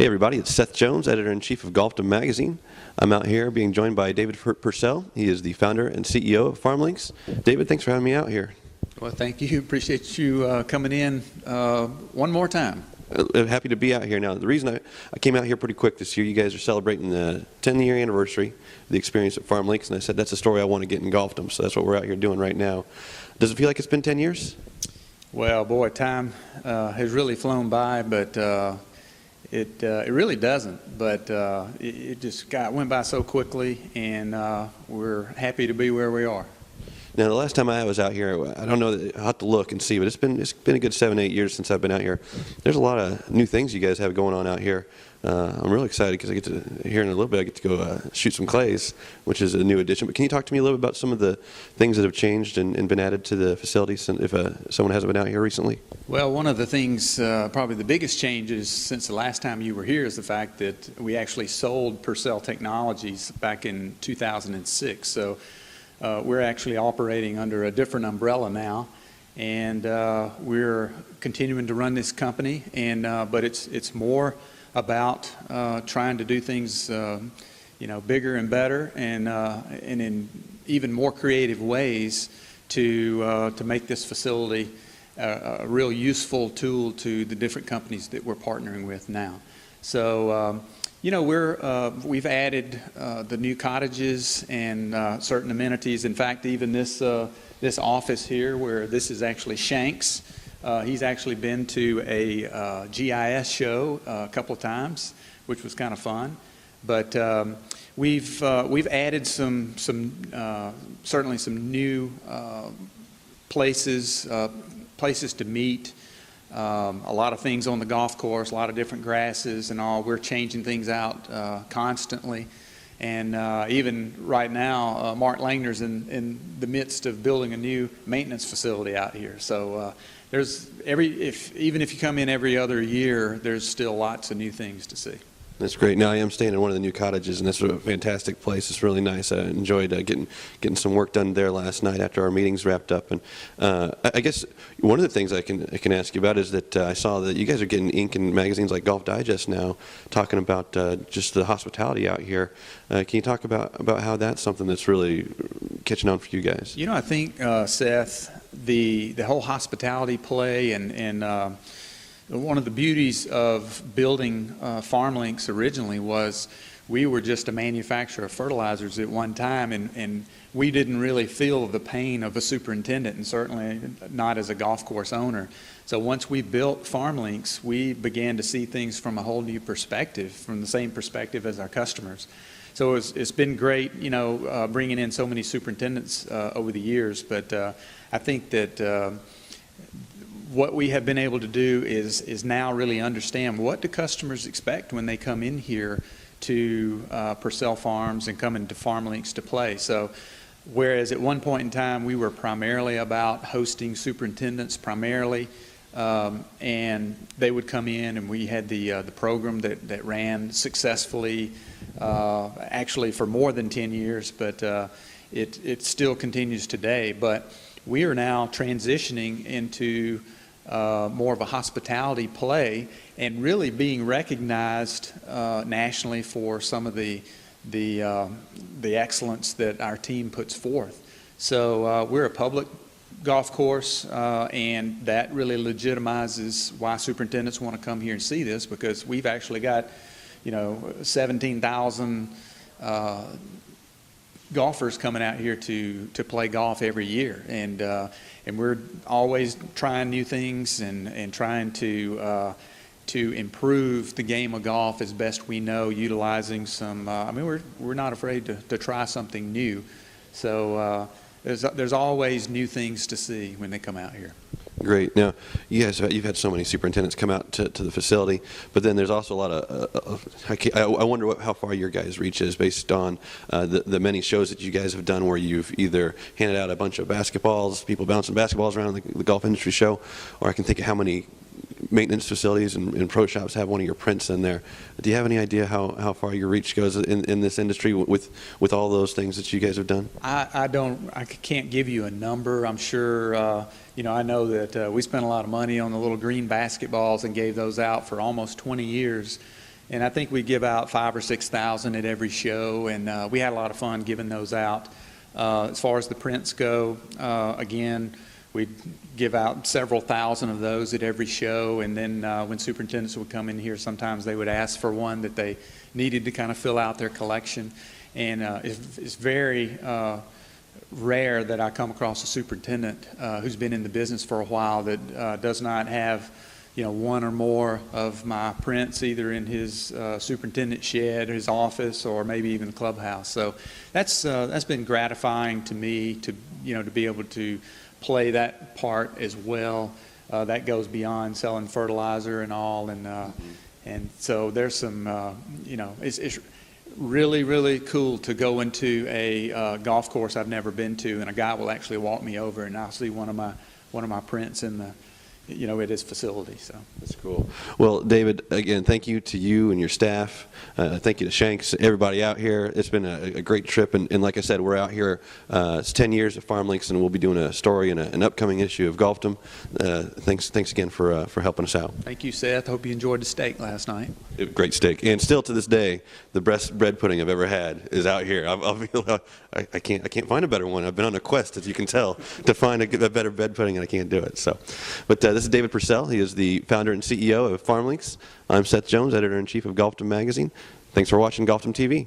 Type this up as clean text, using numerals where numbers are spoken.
Hey everybody, it's Seth Jones, Editor-in-Chief of Golfdom Magazine. I'm out here being joined by David Pursell. He is the founder and CEO of FarmLinks. David, thanks for having me out here. Well, thank you. Appreciate you coming in one more time. Happy to be out here. Now, the reason I came out here pretty quick this year, you guys are celebrating the 10-year anniversary of the experience at FarmLinks, and I said that's a story I want to get in Golfdom, so that's what we're out here doing right now. Does it feel like it's been 10 years? Well, boy, time has really flown by, but it really doesn't. But it just went by so quickly, and we're happy to be where we are. Now, the last time I was out here, I don't know, I'll have to look and see, but it's been a good 7-8 years since I've been out here. There's a lot of new things you guys have going on out here. I'm really excited because I get to, here in a little bit, I get to go shoot some clays, which is a new addition. But can you talk to me a little bit about some of the things that have changed and been added to the facility if someone hasn't been out here recently? Well, one of the things, probably the biggest changes since the last time you were here is the fact that we actually sold Pursell Technologies back in 2006. So we're actually operating under a different umbrella now, and we're continuing to run this company. And but it's more about trying to do things, bigger and better, and in even more creative ways to make this facility a real useful tool to the different companies that we're partnering with now. So. We've added the new cottages and certain amenities. In fact, even this office here, where this is actually Shanks, he's actually been to a GIS show a couple of times, which was kind of fun. But we've added certainly some new places to meet. A lot of things on the golf course, a lot of different grasses and all. We're changing things out constantly. And even right now, Mark Langner's in the midst of building a new maintenance facility out here. So even if you come in every other year, there's still lots of new things to see. That's great. Now I am staying in one of the new cottages, and it's a fantastic place. It's really nice. I enjoyed getting some work done there last night after our meetings wrapped up. And I guess one of the things I can ask you about is that I saw that you guys are getting ink in magazines like Golf Digest now, talking about just the hospitality out here. Can you talk about how that's something that's really catching on for you guys? I think Seth, the whole hospitality play and one of the beauties of building FarmLinks originally was we were just a manufacturer of fertilizers at one time, and we didn't really feel the pain of a superintendent, and certainly not as a golf course owner. So once we built FarmLinks, we began to see things from a whole new perspective, from the same perspective as our customers. So it's been great, bringing in so many superintendents over the years, but I think that what we have been able to do is now really understand what do customers expect when they come in here to Pursell Farms and come into FarmLinks to play. So whereas at one point in time we were primarily about hosting superintendents primarily, and they would come in and we had the program that ran successfully actually for more than 10 years, but it still continues today. But we are now transitioning into more of a hospitality play and really being recognized nationally for some of the excellence that our team puts forth. So we're a public golf course, and that really legitimizes why superintendents want to come here and see this, because we've actually got 17,000 golfers coming out here to play golf every year, and we're always trying new things and trying to improve the game of golf as best we know, utilizing some. We're not afraid to try something new. So there's always new things to see when they come out here. Great. Now, you've had so many superintendents come out to the facility, but then there's also a lot of, I wonder how far your guys' reach is based on the many shows that you guys have done where you've either handed out a bunch of basketballs, people bouncing basketballs around the golf industry show, or I can think of how many maintenance facilities and pro shops have one of your prints in there. Do you have any idea how far your reach goes in this industry with all those things that you guys have done? I can't give you a number. I'm sure, I know that we spent a lot of money on the little green basketballs and gave those out for almost 20 years. And I think we give out 5,000 or 6,000 at every show, and we had a lot of fun giving those out. As far as the prints go, again, we give out several thousand of those at every show, and then when superintendents would come in here, sometimes they would ask for one that they needed to kind of fill out their collection. And it's very rare that I come across a superintendent who's been in the business for a while that does not have, one or more of my prints either in his superintendent shed, his office, or maybe even the clubhouse. So that's been gratifying to me to be able to play that part as well. That goes beyond selling fertilizer and all, and so there's some it's really, really cool to go into a golf course I've never been to, and a guy will actually walk me over, and I'll see one of my prints in the at his facility. So that's cool. Well, David, again, thank you to you and your staff. Thank you to Shanks, everybody out here. It's been a great trip, and like I said, we're out here. It's 10 years at FarmLinks, and we'll be doing a story in an upcoming issue of Golfdom. Thanks again for helping us out. Thank you, Seth. Hope you enjoyed the steak last night. Great steak, and still to this day, the best bread pudding I've ever had is out here. I can't find a better one. I've been on a quest, as you can tell, to find a better bread pudding, and I can't do it. So, but this is David Pursell. He is the founder and CEO of FarmLinks. I'm Seth Jones, editor-in-chief of Golfdom magazine. Thanks for watching Golfdom TV.